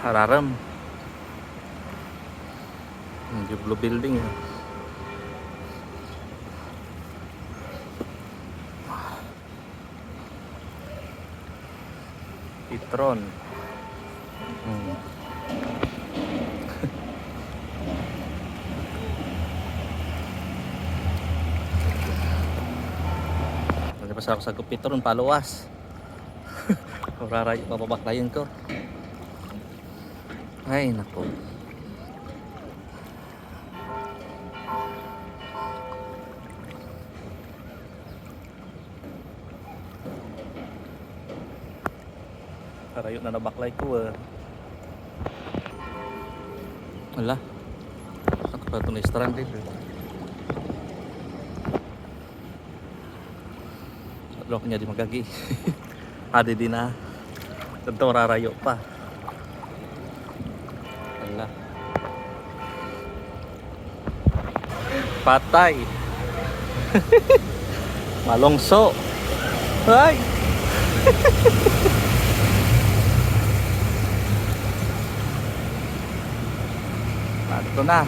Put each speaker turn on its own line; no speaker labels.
Hararam. Yung blue building. Petron. Nalabas ako sa Petron, paluwas. Papabaklayin ko. Ay nako. Karayo na nabaklay ko. Wala. Ako pa ito na stranded. Lok niya di magagi. Adi din na. Tentu rarayo pa. Wala. Patay. Malongso. Ay. Ito na.